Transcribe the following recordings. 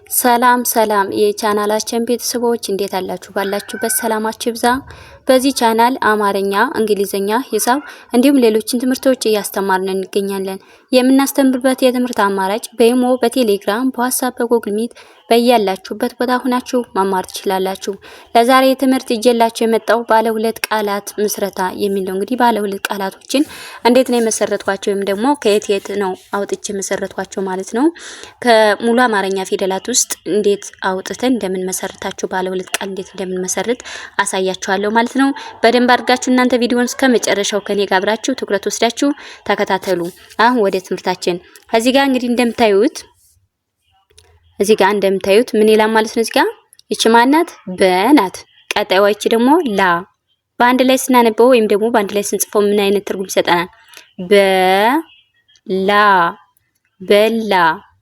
ሰላም ሰላም የቻናላችን ቤተሰቦች እንዴት አላችሁ? ባላችሁበት ሰላማችሁ ይብዛ። በዚህ ቻናል አማርኛ፣ እንግሊዘኛ፣ ሂሳብ እንዲሁም ሌሎችን ትምህርቶች እያስተማርን እንገኛለን። የምናስተምርበት የትምህርት አማራጭ በኢሞ፣ በቴሌግራም፣ በዋትስአፕ፣ በጉግል ሚት በያላችሁበት ቦታ ሆናችሁ መማር ትችላላችሁ። ለዛሬ ትምህርት ይዤላችሁ የመጣው ባለ ሁለት ቃላት ምስረታ የሚል ነው። እንግዲህ ባለ ሁለት ቃላቶችን እንዴት ነው የመሰረትኳቸው ወይም ደግሞ ከየት የት ነው አውጥቼ መሰረትኳቸው ማለት ነው። ከሙሉ አማርኛ ፊደላት ውስጥ እንዴት አውጥተን እንደምንመሰርታቸው ባለ ሁለት ቃል እንዴት እንደምንመሰርት አሳያችኋለሁ ማለት ነው። በደንብ አድርጋችሁ እናንተ ቪዲዮውን እስከ መጨረሻው ከኔ ጋር አብራችሁ ትኩረት ወስዳችሁ ተከታተሉ። አሁን ወደ ትምህርታችን እዚህ ጋር እንግዲህ እንደምታዩት ምን ይላል ማለት ነው። እዚህ ጋር እቺ ማናት? በናት። ቀጣይዋ እቺ ደግሞ ላ። በአንድ ላይ ስናነበው ወይም ደግሞ በአንድ ላይ ስንጽፈው ምን አይነት ትርጉም ይሰጠናል? በላ በላ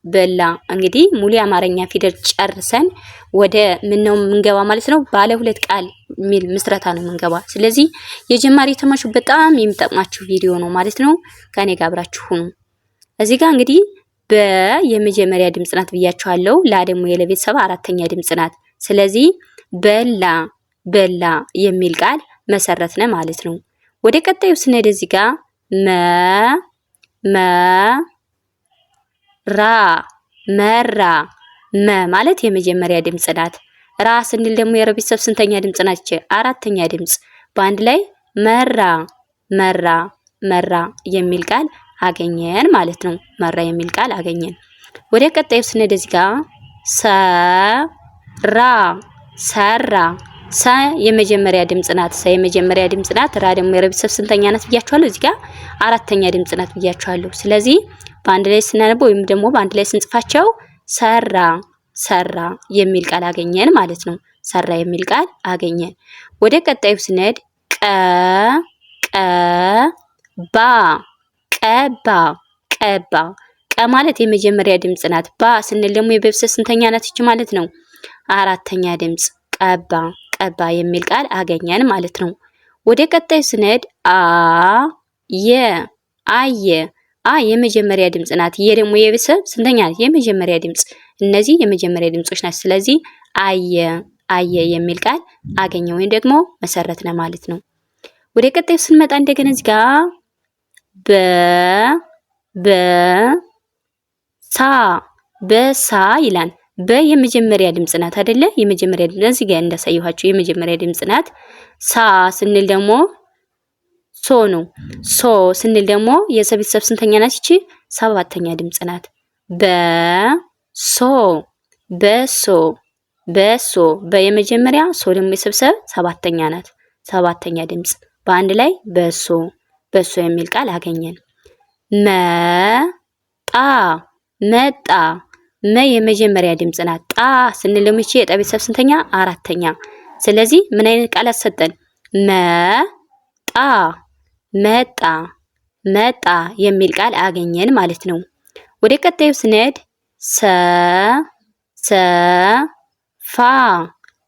በላ። እንግዲህ ሙሉ የአማርኛ ፊደል ጨርሰን ወደ ምን ነው የምንገባ ማለት ነው? ባለ ሁለት ቃል ሚል ምስረታ ነው የምንገባ። ስለዚህ የጀማሪ ተማሪዎች በጣም የሚጠቅማችሁ ቪዲዮ ነው ማለት ነው። ከኔ ጋር አብራችሁ ሁኑ። እዚህ ጋር እንግዲህ የመጀመሪያ ድምጽ ናት ብያችኋለሁ። ላ ደግሞ የለቤተሰብ አራተኛ ድምጽ ናት። ስለዚህ በላ በላ የሚል ቃል መሰረትነ ማለት ነው። ወደ ቀጣዩ ስንሄድ እዚህ ጋር መራ ማለት የመጀመሪያ ድምጽ ናት። ራ ስንል ደግሞ የረቤተሰብ ስንተኛ ድምጽ ናት? አራተኛ ድምጽ። በአንድ ላይ መራ የሚል ቃል አገኘን ማለት ነው። መራ የሚል ቃል አገኘን። ወደ ቀጣዩ ስንሄድ እዚህ ጋር ሰራ የመጀመሪያ ድምጽ ናት። የመጀመሪያ ድምጽ ናት። ራ ደግሞ የረቤተሰብ ስንተኛ ናት ብያችኋለሁ? እዚህ ጋር አራተኛ ድምጽ ናት ብያችኋለሁ። ስለዚህ በአንድ ላይ ስናነበው ወይም ደግሞ በአንድ ላይ ስንጽፋቸው ሰራ የሚል ቃል አገኘን ማለት ነው። ሰራ የሚል ቃል አገኘን። ወደ ቀጣዩ ስንሄድ ቀባ ማለት የመጀመሪያ ድምጽ ናት። ባ ስንል ደግሞ የቤተሰብ ስንተኛ ናት እቺ ማለት ነው? አራተኛ ድምጽ። ቀባ የሚል ቃል አገኘን ማለት ነው። ወደ ቀጣዩ ስንሄድ የመጀመሪያ ድምጽ ናት። ደግሞ የቤተሰብ ስንተኛ ናት? የመጀመሪያ ድምጽ። እነዚህ የመጀመሪያ ድምጾች ናቸው። ስለዚህ አየ የሚል ቃል አገኘ ወይም ደግሞ መሰረትነ ማለት ነው። ወደ ቀጣዩ ስንመጣ እንደገና እዚህ ጋር በሳ ይላል። የመጀመሪያ ድምጽ ናት አይደለ? የመጀመሪያ ድምጽ እዚህ ጋር እንዳሳየኋችሁ የመጀመሪያ ድምጽ ናት። ሳ ስንል ደግሞ ሶ ነው። ሶ ስንል ደግሞ የቤተሰብ ስንተኛ ናት? እቺ ሰባተኛ ድምጽ ናት። በሶ የመጀመሪያ፣ ሶ ደግሞ የቤተሰብ ሰባተኛ ናት። ሰባተኛ ድምጽ። በአንድ ላይ በሶ የሚል ቃል አገኘን። መጣ የመጀመሪያ ድምጽ ናት። ጣ ስንል ደግሞ እቺ የቤተሰብ ስንተኛ? አራተኛ። ስለዚህ ምን አይነት ቃል አሰጠን? መጣ የሚል ቃል አገኘን ማለት ነው። ወደ ቀጣዩ ስንሄድ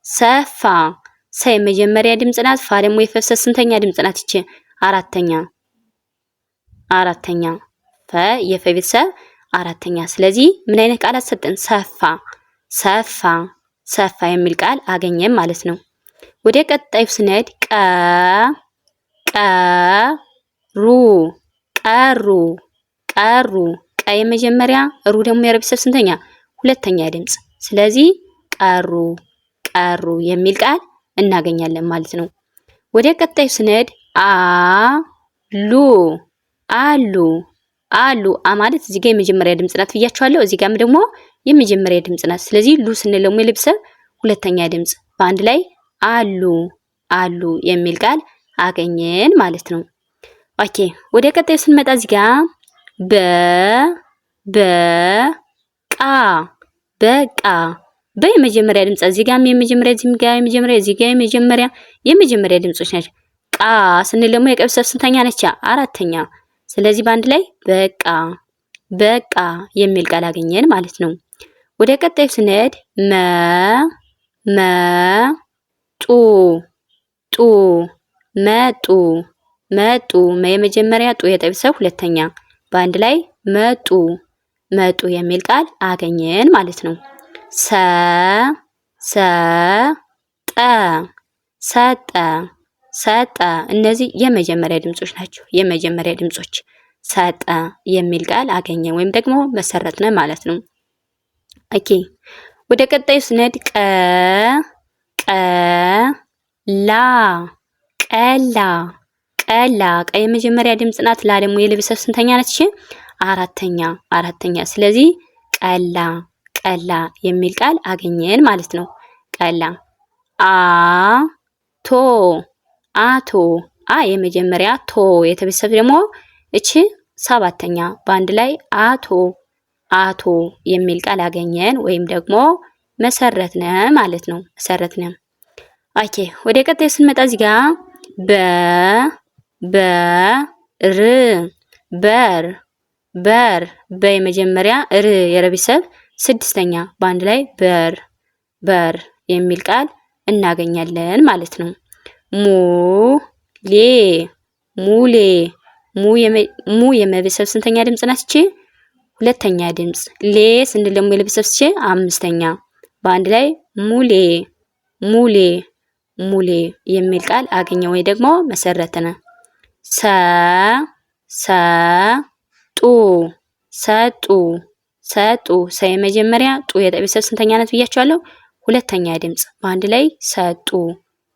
ሰፋ የመጀመሪያ ድምጽ ናት። ፋ ደግሞ የቤተሰብ ስንተኛ ድምጽ ናት? እቺ አራተኛ። ፈ የቤተሰብ አራተኛ። ስለዚህ ምን አይነት ቃል አሰጠን? ሰፋ የሚል ቃል አገኘን ማለት ነው። ወደ ቀጣዩ ስንሄድ ቀሩ የመጀመሪያ፣ ሩ ደግሞ የቤተሰብ ስንተኛ? ሁለተኛ ድምጽ። ስለዚህ ቀሩ የሚል ቃል እናገኛለን ማለት ነው። ወደ ቀጣዩ ስንሄድ አሉ ማለት እዚህ ጋር የመጀመሪያ ድምጽ ናት ብያችኋለሁ። እዚህ ጋርም ደግሞ የመጀመሪያ ድምጽ ናት። ስለዚህ ሉ ስንል ደግሞ የቤተሰብ ሁለተኛ ድምጽ። በአንድ ላይ አሉ የሚል ቃል አገኘን ማለት ነው። ኦኬ ወደ ቀጣዩ ስንመጣ እዚህ ጋር በቃ የመጀመሪያ ድምጽ። እዚህ ጋርም የመጀመሪያ፣ እዚህ ጋር የመጀመሪያ ድምጾች ናቸው። ቃ ስንል ደግሞ የቤተሰብ ስንተኛ ነች? አራተኛ። ስለዚህ በአንድ ላይ በቃ የሚል ቃል አገኘን ማለት ነው። ወደ ቀጣዩ ስንሄድ መጡ የመጀመሪያ፣ ጡ የቤተሰብ ሁለተኛ። በአንድ ላይ መጡ የሚል ቃል አገኘን ማለት ነው። ሰ ሰጠ ሰጠ ሰጠ። እነዚህ የመጀመሪያ ድምጾች ናቸው። የመጀመሪያ ድምጾች ሰጠ የሚል ቃል አገኘ ወይም ደግሞ መሰረትነ ማለት ነው። ኦኬ ወደ ቀጣዩ ስነድ ቀላ ቀላ ቀላ። ቀ የመጀመሪያ ድምጽ ናት። ላ ደግሞ የለቤተሰብ ስንተኛ ናት? እሺ አራተኛ። ስለዚህ ቀላ ቀላ የሚል ቃል አገኘን ማለት ነው። ቀላ አቶ የመጀመሪያ ቶ የተቤተሰብ ደግሞ እቺ ሰባተኛ በአንድ ላይ አቶ የሚል ቃል አገኘን ወይም ደግሞ መሰረትነ ማለት ነው። መሰረትነ። ኦኬ ወደ ቀጣይ ስንመጣ እዚህ ጋር በር በየመጀመሪያ የረቤተሰብ ስድስተኛ በአንድ ላይ በር የሚል ቃል እናገኛለን ማለት ነው። ሙሌ የመቤተሰብ ስንተኛ ድምጽ ናት? እቺ ሁለተኛ ድምጽ። ሌ ስንል ደግሞ የለቤተሰብ እቺ አምስተኛ በአንድ ላይ ሙሌ የሚል ቃል አገኘ ወይ ደግሞ መሰረተነ። ሰጡ ሰ የመጀመሪያ ጡ የቤተሰብ ስንተኛ ናት ብያቸዋለሁ? ሁለተኛ ድምጽ በአንድ ላይ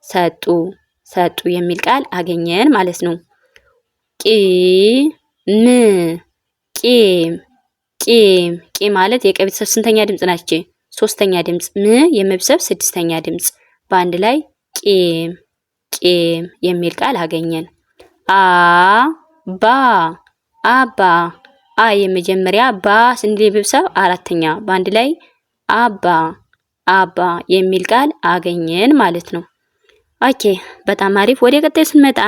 ሰጡ የሚል ቃል አገኘን ማለት ነው። ቂም ማለት የቀ ቤተሰብ ስንተኛ ድምጽ ናች? ሶስተኛ ድምጽ። የመቤተሰብ ስድስተኛ ድምጽ በአንድ ላይ ቂም የሚል ቃል አገኘን። አባ የመጀመሪያ ባ ስንል የቤተሰብ አራተኛ በአንድ ላይ አባ የሚል ቃል አገኘን ማለት ነው። ኦኬ በጣም አሪፍ። ወደ ቀጣይ ስንመጣ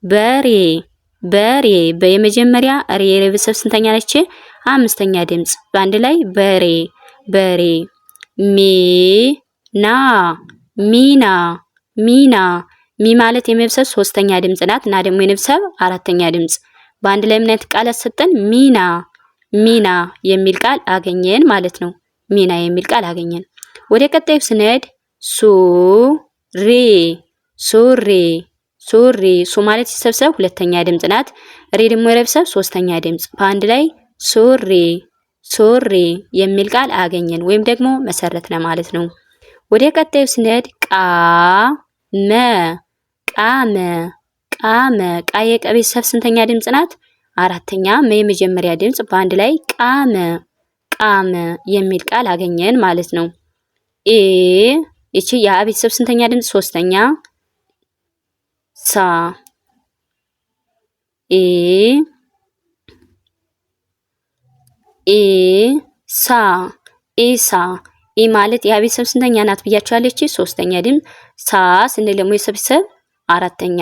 በሬ በየመጀመሪያ ሬ የቤተሰብ ስንተኛ ነች? አምስተኛ ድምጽ በአንድ ላይ በሬ። ሚና ማለት የመቤተሰብ ሶስተኛ ድምጽ ናት እና ደግሞ የነቤተሰብ አራተኛ ድምጽ በአንድ ላይ ምን አይነት ቃል ያሰጠን? ሚና የሚል ቃል አገኘን ማለት ነው። ሚና የሚል ቃል አገኘን። ወደ ቀጣዩ ስንሄድ ሱሪ ማለት ሲሰብሰብ ሁለተኛ ድምጽ ናት። ሬ ደግሞ የረቤተሰብ ሶስተኛ ድምጽ በአንድ ላይ ሱሪ የሚል ቃል አገኘን ወይም ደግሞ መሰረትነ ማለት ነው። ወደ ቀጣዩ ስንሄድ ቃመ የቀ ቤተሰብ ስንተኛ ድምጽ ናት? አራተኛ የመጀመሪያ ድምጽ በአንድ ላይ ቃመ የሚል ቃል አገኘን ማለት ነው። ይቺ የአ ቤተሰብ ስንተኛ ድምጽ? ሶስተኛ ኢሳ ማለት የአ ቤተሰብ ስንተኛ ናት ብያችኋለች? ሶስተኛ ድምጽ። ሳ ስንል ደግሞ የሰብሰብ አራተኛ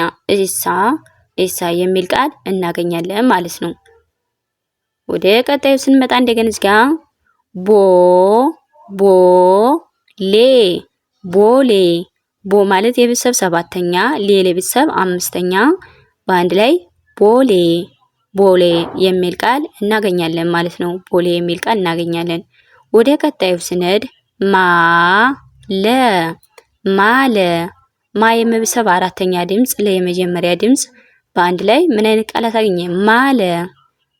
ኢሳ የሚል ቃል እናገኛለን ማለት ነው። ወደ ቀጣዩ ስንመጣ እንደገና እዚህ ጋር ቦሌ ማለት የቤተሰብ ሰባተኛ ሌ የቤተሰብ አምስተኛ በአንድ ላይ ቦሌ የሚል ቃል እናገኛለን ማለት ነው። ቦሌ የሚል ቃል እናገኛለን። ወደ ቀጣዩ ስንሄድ ማ የመቤተሰብ አራተኛ ድምጽ ለ የመጀመሪያ ድምጽ በአንድ ላይ ምን አይነት ቃላት አገኘ?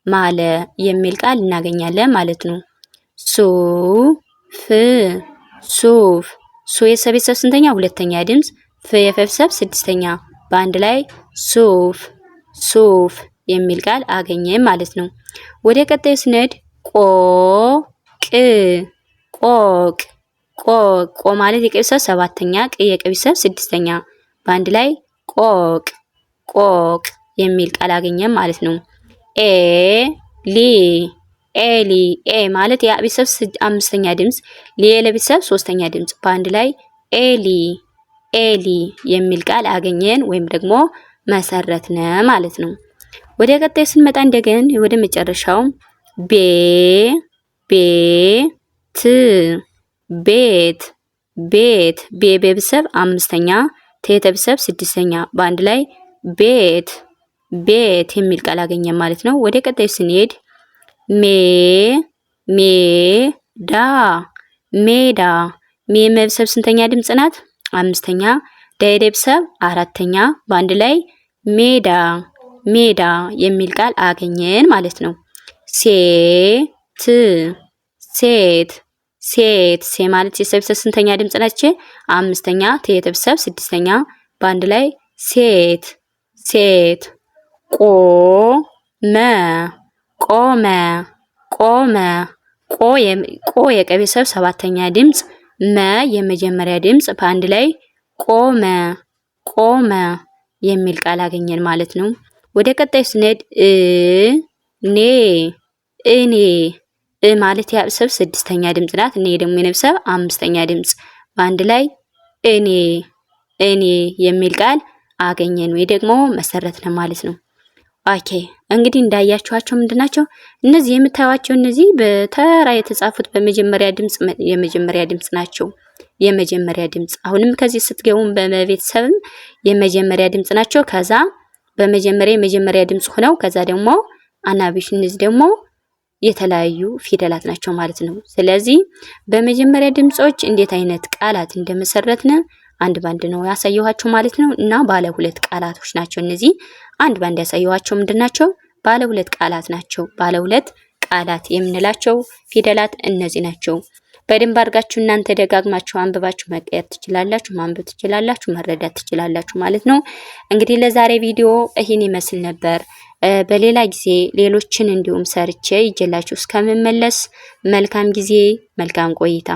ማለ የሚል ቃል እናገኛለን ማለት ነው። ሱ የሰቤተሰብ ስንተኛ? ሁለተኛ ድምጽ። ፍ የፈቤተሰብ ስድስተኛ በአንድ ላይ ሱፍ የሚል ቃል አገኘን ማለት ነው። ወደ ቀጣዩ ስንሄድ ቆቅ ማለት የቀ ቤተሰብ ሰባተኛ ቅ የቀ ቤተሰብ ስድስተኛ በአንድ ላይ ቆቅ የሚል ቃል አገኘን ማለት ነው። ኤሊ ማለት የአ ቤተሰብ አምስተኛ ድምጽ ሌ ለቤተሰብ ሶስተኛ ድምጽ በአንድ ላይ ኤሊ የሚል ቃል አገኘን ወይም ደግሞ መሰረትነ ማለት ነው። ወደ ቀጣይ ስንመጣ እንደገን ወደ መጨረሻው ቤት ቤተሰብ አምስተኛ ቤተሰብ ስድስተኛ በአንድ ላይ ቤት የሚል ቃል አገኘን ማለት ነው። ወደ ቀጣይ ስንሄድ ሜዳ ሜዳ ሜ የመቤተሰብ ስንተኛ ድምጽ ናት? አምስተኛ። ዳ የቤተሰብ አራተኛ። በአንድ ላይ ሜዳ ሜዳ የሚል ቃል አገኘን ማለት ነው። ሴት ሴት ሴት ሴ ማለት የቤተሰብ ስንተኛ ድምጽ ነች? አምስተኛ። ተ የቤተሰብ ስድስተኛ። በአንድ ላይ ሴት ሴት። ቆመ ቆመ ቆመ ቆ የቀ ቤተሰብ ሰባተኛ ድምጽ፣ መ የመጀመሪያ ድምጽ በአንድ ላይ ቆመ ቆመ የሚል ቃል አገኘን ማለት ነው። ወደ ቀጣይ ስንሄድ እኔ እኔ ማለት የቤተሰብ ስድስተኛ ድምጽ ናት። እኔ ደግሞ የቤተሰብ አምስተኛ ድምጽ በአንድ ላይ እኔ እኔ የሚል ቃል አገኘን ወይ ደግሞ መሰረትን ማለት ነው። ኦኬ እንግዲህ እንዳያችኋቸው ምንድናቸው እነዚህ የምታዩዋቸው? እነዚህ በተራ የተጻፉት በመጀመሪያ ድምጽ የመጀመሪያ ድምጽ ናቸው። የመጀመሪያ ድምጽ አሁንም ከዚህ ስትገቡም በቤተሰብም የመጀመሪያ ድምጽ ናቸው። ከዛ በመጀመሪያ የመጀመሪያ ድምጽ ሆነው ከዛ ደግሞ አናብሽ እነዚህ ደግሞ የተለያዩ ፊደላት ናቸው ማለት ነው። ስለዚህ በመጀመሪያ ድምጾች እንዴት አይነት ቃላት እንደመሰረትን አንድ ባንድ ነው ያሳየኋችሁ ማለት ነው። እና ባለ ሁለት ቃላቶች ናቸው እነዚህ። አንድ ባንድ ያሳየኋችሁ ምንድናቸው? ባለ ሁለት ቃላት ናቸው። ባለ ሁለት ቃላት የምንላቸው ፊደላት እነዚህ ናቸው። በደንብ አድርጋችሁ እናንተ ደጋግማችሁ አንብባችሁ መቀየር ትችላላችሁ፣ ማንበብ ትችላላችሁ፣ መረዳት ትችላላችሁ ማለት ነው። እንግዲህ ለዛሬ ቪዲዮ ይህን ይመስል ነበር። በሌላ ጊዜ ሌሎችን እንዲሁም ሰርቼ ይዤላችሁ እስከምመለስ መልካም ጊዜ፣ መልካም ቆይታ